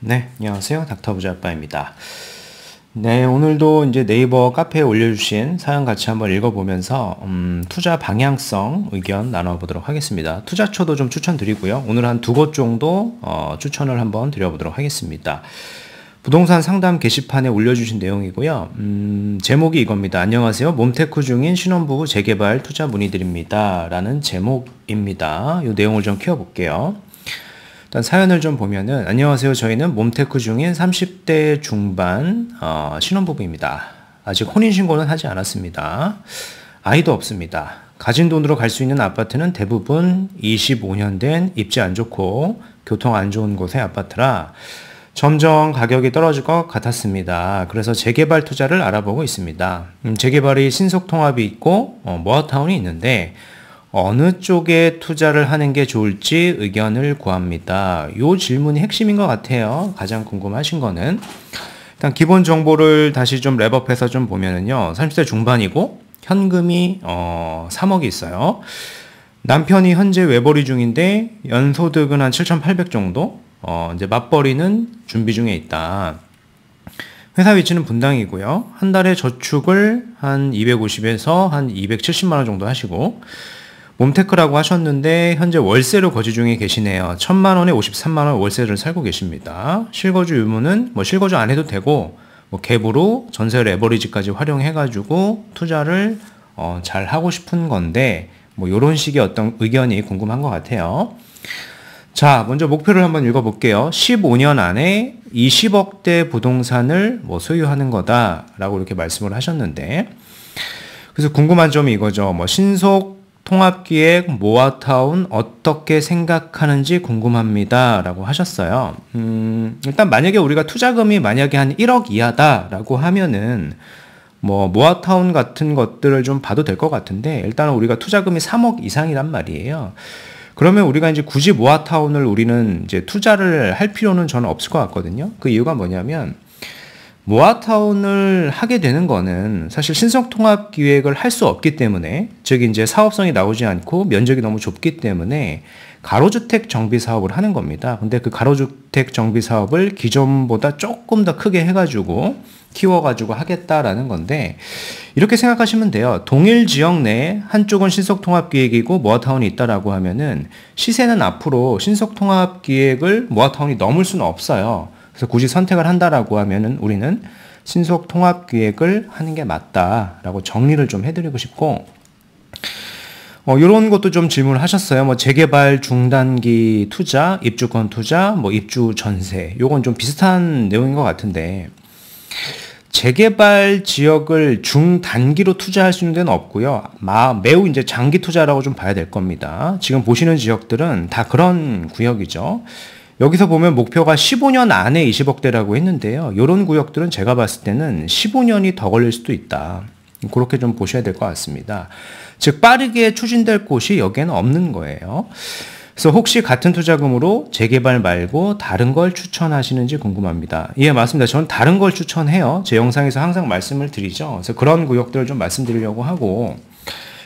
네, 안녕하세요. 닥터부자아빠입니다. 네, 오늘도 이제 네이버 카페에 올려주신 사연 같이 한번 읽어보면서 투자 방향성 의견 나눠보도록 하겠습니다. 투자처도 좀 추천드리고요. 오늘 한 두 곳 정도 추천을 한번 드려보도록 하겠습니다. 부동산 상담 게시판에 올려주신 내용이고요. 제목이 이겁니다. 안녕하세요. 몸테크 중인 신혼부부 재개발 투자 문의드립니다. 라는 제목입니다. 이 내용을 좀 키워볼게요. 일단 사연을 좀 보면은 안녕하세요. 저희는 몸테크 중인 30대 중반 신혼부부입니다. 아직 혼인신고는 하지 않았습니다. 아이도 없습니다. 가진 돈으로 갈 수 있는 아파트는 대부분 25년 된 입지 안 좋고 교통 안 좋은 곳의 아파트라 점점 가격이 떨어질 것 같았습니다. 그래서 재개발 투자를 알아보고 있습니다. 재개발이 신속통합이 있고 모아타운이 있는데 어느 쪽에 투자를 하는 게 좋을지 의견을 구합니다. 이 질문이 핵심인 것 같아요. 가장 궁금하신 거는 일단 기본 정보를 다시 좀 랩업해서 좀 보면은요. 30대 중반이고 현금이 3억이 있어요. 남편이 현재 외벌이 중인데 연소득은 한 7,800 정도. 이제 맞벌이는 준비 중에 있다. 회사 위치는 분당이고요. 한 달에 저축을 한 250에서 한 270만 원 정도 하시고 몸테크라고 하셨는데 현재 월세로 거주 중에 계시네요. 1,000만 원에 53만 원 월세를 살고 계십니다. 실거주 유무는 실거주 안 해도 되고 갭으로 전세 레버리지까지 활용해가지고 투자를 잘 하고 싶은 건데 이런 식의 어떤 의견이 궁금한 것 같아요. 자, 먼저 목표를 한번 읽어볼게요. 15년 안에 20억대 부동산을 소유하는 거다라고 이렇게 말씀을 하셨는데, 그래서 궁금한 점이 이거죠. 신속 통합기획 모아타운 어떻게 생각하는지 궁금합니다. 라고 하셨어요. 일단 만약에 우리가 투자금이 만약에 한 1억 이하다라고 하면은 모아타운 같은 것들을 좀 봐도 될 것 같은데, 일단은 우리가 투자금이 3억 이상이란 말이에요. 그러면 우리가 이제 굳이 모아타운을 우리는 이제 투자를 할 필요는 저는 없을 것 같거든요. 그 이유가 뭐냐면, 모아타운을 하게 되는 거는 사실 신속통합 기획을 할 수 없기 때문에, 즉 이제 사업성이 나오지 않고 면적이 너무 좁기 때문에 가로주택 정비 사업을 하는 겁니다. 근데 그 가로주택 정비 사업을 기존보다 조금 더 크게 해가지고 키워가지고 하겠다라는 건데, 이렇게 생각하시면 돼요. 동일 지역 내에 한쪽은 신속통합기획이고 모아타운이 있다라고 하면은 시세는 앞으로 신속통합기획을 모아타운이 넘을 수는 없어요. 그래서 굳이 선택을 한다라고 하면은 우리는 신속통합기획을 하는 게 맞다라고 정리를 좀 해드리고 싶고, 이런 것도 좀 질문을 하셨어요. 재개발 중단기 투자, 입주권 투자, 입주 전세. 요건 좀 비슷한 내용인 것 같은데, 재개발 지역을 중단기로 투자할 수 있는 데는 없고요. 매우 이제 장기 투자라고 좀 봐야 될 겁니다. 지금 보시는 지역들은 다 그런 구역이죠. 여기서 보면 목표가 15년 안에 20억대라고 했는데요. 이런 구역들은 제가 봤을 때는 15년이 더 걸릴 수도 있다. 그렇게 좀 보셔야 될 것 같습니다. 즉 빠르게 추진될 곳이 여기에는 없는 거예요. 그래서 혹시 같은 투자금으로 재개발 말고 다른 걸 추천하시는지 궁금합니다. 예, 맞습니다. 저는 다른 걸 추천해요. 제 영상에서 항상 말씀을 드리죠. 그래서 그런 구역들을 좀 말씀드리려고 하고,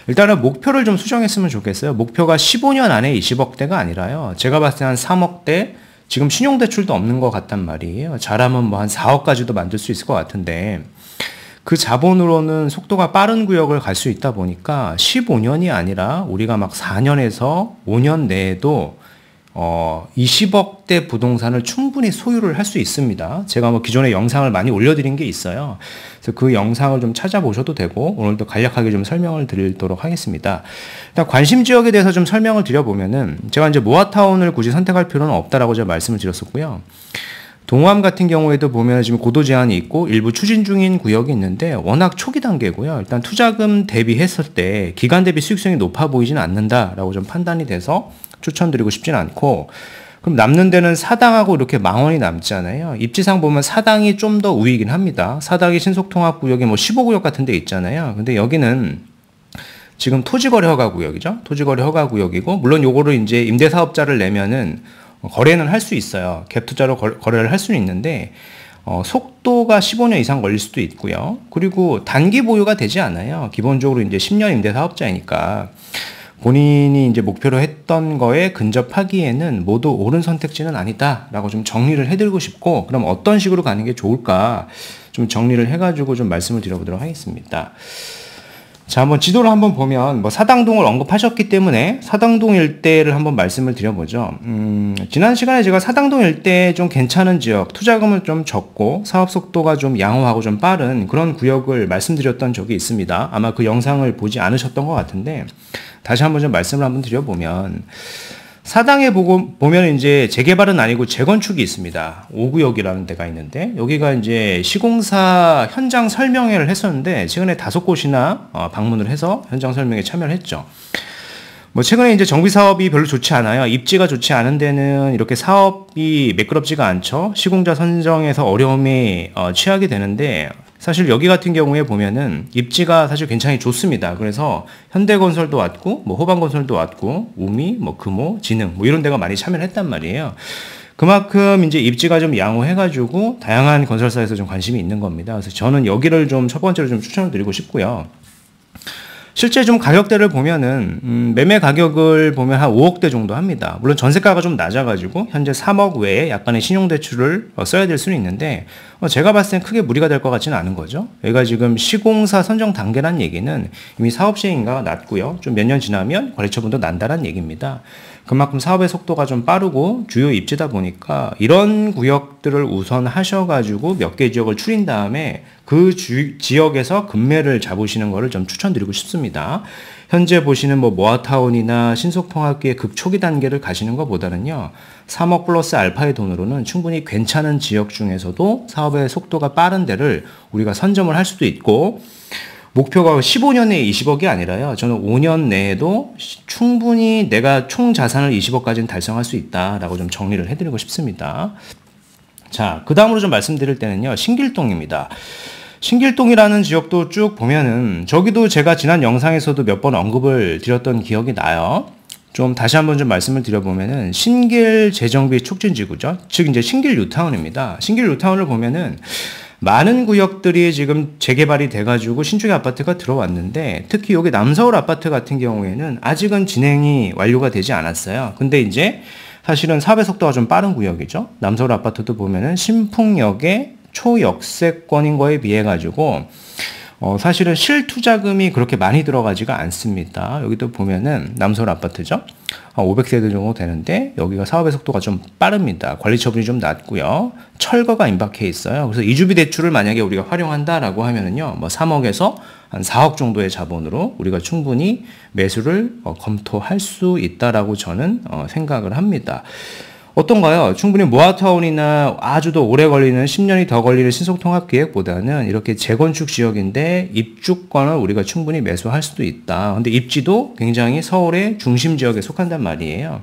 일단은 목표를 좀 수정했으면 좋겠어요. 목표가 15년 안에 20억대가 아니라요. 제가 봤을 때 한 3억대, 지금 신용대출도 없는 것 같단 말이에요. 잘하면 한 4억까지도 만들 수 있을 것 같은데, 그 자본으로는 속도가 빠른 구역을 갈 수 있다 보니까 15년이 아니라 우리가 4년에서 5년 내에도 20억대 부동산을 충분히 소유를 할 수 있습니다. 제가 기존에 영상을 많이 올려드린 게 있어요. 그래서 그 영상을 좀 찾아보셔도 되고, 오늘도 간략하게 좀 설명을 드리도록 하겠습니다. 일단 관심 지역에 대해서 좀 설명을 드려보면은, 제가 이제 모아타운을 굳이 선택할 필요는 없다라고 제가 말씀을 드렸었고요. 동호암 같은 경우에도 보면 지금 고도 제한이 있고 일부 추진 중인 구역이 있는데 워낙 초기 단계고요. 일단 투자금 대비했을 때 기간 대비 수익성이 높아 보이지는 않는다라고 좀 판단이 돼서 추천드리고 싶진 않고, 그럼 남는 데는 사당하고 이렇게 망원이 남잖아요. 입지상 보면 사당이 좀 더 우위이긴 합니다. 사당이 신속통합구역에 15구역 같은 데 있잖아요. 근데 여기는 지금 토지거래 허가 구역이죠. 토지거래 허가 구역이고, 물론 요거를 이제 임대사업자를 내면은 거래는 할 수 있어요. 갭 투자로 거래를 할 수는 있는데 속도가 15년 이상 걸릴 수도 있고요. 그리고 단기 보유가 되지 않아요. 기본적으로 이제 10년 임대 사업자이니까 본인이 이제 목표로 했던 거에 근접하기에는 모두 옳은 선택지는 아니다라고 좀 정리를 해드리고 싶고, 그럼 어떤 식으로 가는 게 좋을까 좀 정리를 해가지고 좀 말씀을 드려보도록 하겠습니다. 자, 한번 지도를 한번 보면 뭐 사당동을 언급하셨기 때문에 사당동 일대를 한번 말씀을 드려보죠. 지난 시간에 제가 사당동 일대에 좀 괜찮은 지역, 투자금은 좀 적고 사업 속도가 좀 양호하고 좀 빠른 그런 구역을 말씀드렸던 적이 있습니다. 아마 그 영상을 보지 않으셨던 것 같은데 다시 한번 좀 말씀을 한번 드려보면, 사당에 보면 이제 재개발은 아니고 재건축이 있습니다. 5구역이라는 데가 있는데, 여기가 이제 시공사 현장 설명회를 했었는데, 최근에 5곳이나 방문을 해서 현장 설명회에 참여를 했죠. 뭐 최근에 이제 정비 사업이 별로 좋지 않아요. 입지가 좋지 않은 데는 이렇게 사업이 매끄럽지가 않죠. 시공자 선정에서 어려움이 취하게 되는데, 사실 여기 같은 경우에 보면은 입지가 사실 굉장히 좋습니다. 그래서 현대건설도 왔고, 뭐 호반건설도 왔고, 우미, 뭐 금호, 진흥, 뭐 이런 데가 많이 참여를 했단 말이에요. 그만큼 이제 입지가 좀 양호해가지고 다양한 건설사에서 좀 관심이 있는 겁니다. 그래서 저는 여기를 좀 첫 번째로 좀 추천을 드리고 싶고요. 실제 좀 가격대를 보면은 매매 가격을 보면 한 5억대 정도 합니다. 물론 전세가가 좀 낮아가지고 현재 3억 외에 약간의 신용대출을 써야 될 수는 있는데, 제가 봤을 땐 크게 무리가 될 것 같지는 않은 거죠. 얘가 지금 시공사 선정 단계란 얘기는 이미 사업 시행인가가 낮고요. 좀 몇 년 지나면 관리처분도 난다란 얘기입니다. 그만큼 사업의 속도가 좀 빠르고 주요 입지다 보니까 이런 구역들을 우선 하셔가지고 몇 개 지역을 추린 다음에 그 지역에서 금매를 잡으시는 거를 좀 추천드리고 싶습니다. 현재 보시는 뭐 모아타운이나 신속통합기의 극초기 단계를 가시는 것보다는요, 3억 플러스 알파의 돈으로는 충분히 괜찮은 지역 중에서도 사업의 속도가 빠른 데를 우리가 선점을 할 수도 있고, 목표가 15년 내에 20억이 아니라요, 저는 5년 내에도 충분히 내가 총 자산을 20억까지는 달성할 수 있다라고 좀 정리를 해드리고 싶습니다. 자, 그 다음으로 좀 말씀드릴 때는요, 신길동입니다. 신길동이라는 지역도 쭉 보면은 저기도 제가 지난 영상에서도 몇 번 언급을 드렸던 기억이 나요. 좀 다시 한번 좀 말씀을 드려보면은 신길 재정비 촉진지구죠. 즉 이제 신길 뉴타운입니다. 신길 뉴타운을 보면은 많은 구역들이 지금 재개발이 돼가지고 신축의 아파트가 들어왔는데, 특히 여기 남서울 아파트 같은 경우에는 아직은 진행이 완료가 되지 않았어요. 근데 이제 사실은 사업의 속도가 좀 빠른 구역이죠. 남서울 아파트도 보면은 신풍역의 초역세권인 거에 비해 가지고 사실은 실투자금이 그렇게 많이 들어가지가 않습니다. 여기도 보면은 남서울 아파트죠. 500세대 정도 되는데 여기가 사업의 속도가 좀 빠릅니다. 관리 처분이 좀 낮고요. 철거가 임박해 있어요. 그래서 이주비 대출을 만약에 우리가 활용한다라고 하면은요, 뭐 3억에서 한 4억 정도의 자본으로 우리가 충분히 매수를 검토할 수 있다라고 저는 생각을 합니다. 어떤가요? 충분히 모아타운이나 아주 더 오래 걸리는 10년이 더 걸리는 신속통합계획보다는 이렇게 재건축 지역인데 입주권을 우리가 충분히 매수할 수도 있다. 근데 입지도 굉장히 서울의 중심 지역에 속한단 말이에요.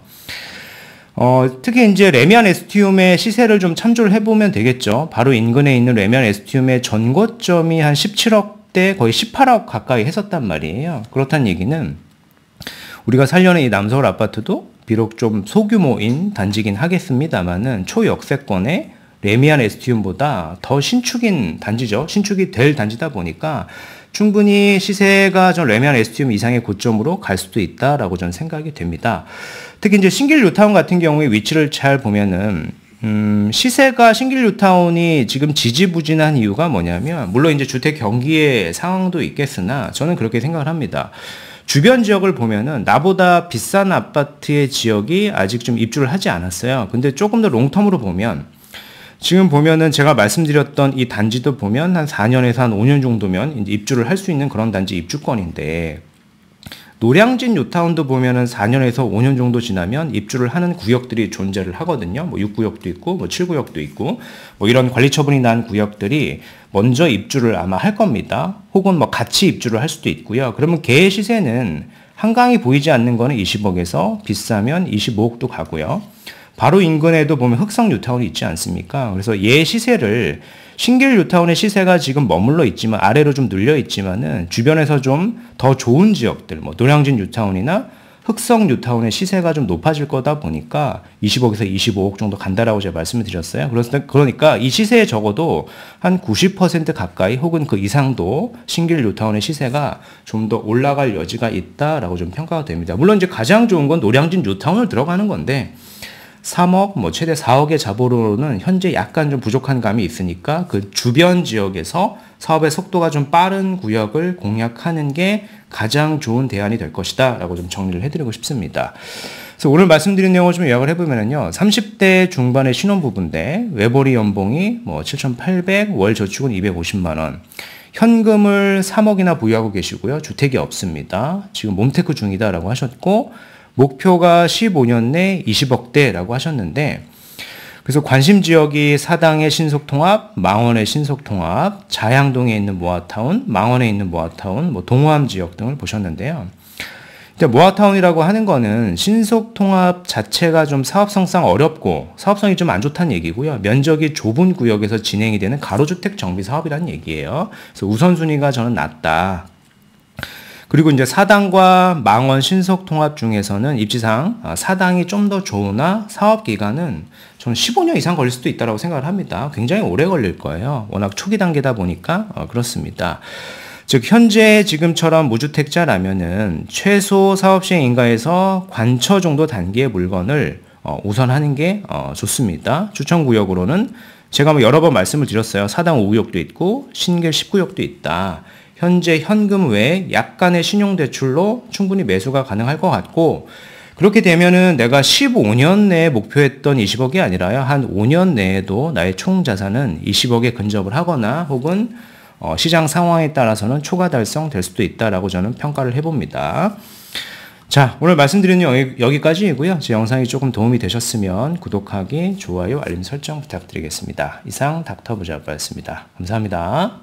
특히 이제 레미안 에스티움의 시세를 좀 참조를 해보면 되겠죠. 바로 인근에 있는 레미안 에스티움의 전고점이 한 17억대 거의 18억 가까이 했었단 말이에요. 그렇다는 얘기는 우리가 살려는 이 남서울 아파트도 비록 좀 소규모인 단지긴 하겠습니다만은 초역세권의 레미안 에스티움보다 더 신축인 단지죠. 신축이 될 단지다 보니까 충분히 시세가 전 레미안 에스티움 이상의 고점으로 갈 수도 있다라고 저는 생각이 됩니다. 특히 이제 신길 뉴타운 같은 경우에 위치를 잘 보면은 시세가 신길 뉴타운이 지금 지지부진한 이유가 뭐냐면, 물론 이제 주택 경기의 상황도 있겠으나 저는 그렇게 생각을 합니다. 주변 지역을 보면은 나보다 비싼 아파트의 지역이 아직 좀 입주를 하지 않았어요. 근데 조금 더 롱텀으로 보면 지금 보면은 제가 말씀드렸던 이 단지도 보면 한 4년에서 한 5년 정도면 이제 입주를 할 수 있는 그런 단지 입주권인데, 노량진 뉴타운도 보면은 4년에서 5년 정도 지나면 입주를 하는 구역들이 존재를 하거든요. 뭐 6구역도 있고, 뭐 7구역도 있고, 뭐 이런 관리 처분이 난 구역들이 먼저 입주를 아마 할 겁니다. 혹은 뭐 같이 입주를 할 수도 있고요. 그러면 개 시세는 한강이 보이지 않는 거는 20억에서 비싸면 25억도 가고요. 바로 인근에도 보면 흑성 뉴타운이 있지 않습니까? 그래서 얘 시세를, 신길 뉴타운의 시세가 지금 머물러 있지만 아래로 좀 눌려 있지만은 주변에서 좀 더 좋은 지역들, 뭐 노량진 뉴타운이나 흑성 뉴타운의 시세가 좀 높아질 거다 보니까 20억에서 25억 정도 간다라고 제가 말씀을 드렸어요. 그러니까 이 시세에 적어도 한 90% 가까이 혹은 그 이상도 신길 뉴타운의 시세가 좀 더 올라갈 여지가 있다라고 좀 평가가 됩니다. 물론 이제 가장 좋은 건 노량진 뉴타운을 들어가는 건데 3억, 뭐 최대 4억의 자보로는 현재 약간 좀 부족한 감이 있으니까 그 주변 지역에서 사업의 속도가 좀 빠른 구역을 공략하는 게 가장 좋은 대안이 될 것이다 라고 좀 정리를 해드리고 싶습니다. 그래서 오늘 말씀드린 내용을 좀 요약을 해보면요. 30대 중반의 신혼부부인데 외벌이 연봉이 뭐 7,800, 월 저축은 250만원. 현금을 3억이나 보유하고 계시고요. 주택이 없습니다. 지금 몸테크 중이다라고 하셨고 목표가 15년 내 20억대라고 하셨는데 그래서 관심 지역이 사당의 신속통합, 망원의 신속통합, 자양동에 있는 모아타운, 망원에 있는 모아타운, 뭐 동호암 지역 등을 보셨는데요. 모아타운이라고 하는 거는 신속통합 자체가 좀 사업성상 어렵고 사업성이 좀 안 좋다는 얘기고요. 면적이 좁은 구역에서 진행이 되는 가로주택 정비 사업이라는 얘기예요. 그래서 우선순위가 저는 낮다. 그리고 이제 사당과 망원 신속통합 중에서는 입지상 사당이 좀 더 좋으나 사업 기간은 저는 15년 이상 걸릴 수도 있다고 생각을 합니다. 굉장히 오래 걸릴 거예요. 워낙 초기 단계다 보니까 그렇습니다. 즉 현재 지금처럼 무주택자라면은 최소 사업시행 인가에서 관처 정도 단계의 물건을 우선하는 게 좋습니다. 추천구역으로는 제가 뭐 여러 번 말씀을 드렸어요. 사당 5구역도 있고 신길 10구역도 있다. 현재 현금 외에 약간의 신용대출로 충분히 매수가 가능할 것 같고 그렇게 되면은 내가 15년 내에 목표했던 20억이 아니라요. 한 5년 내에도 나의 총 자산은 20억에 근접을 하거나 혹은 시장 상황에 따라서는 초과 달성될 수도 있다라고 저는 평가를 해봅니다. 자, 오늘 말씀드린 내용 여기까지이고요. 제 영상이 조금 도움이 되셨으면 구독하기, 좋아요, 알림 설정 부탁드리겠습니다. 이상 닥터 부자였습니다. 감사합니다.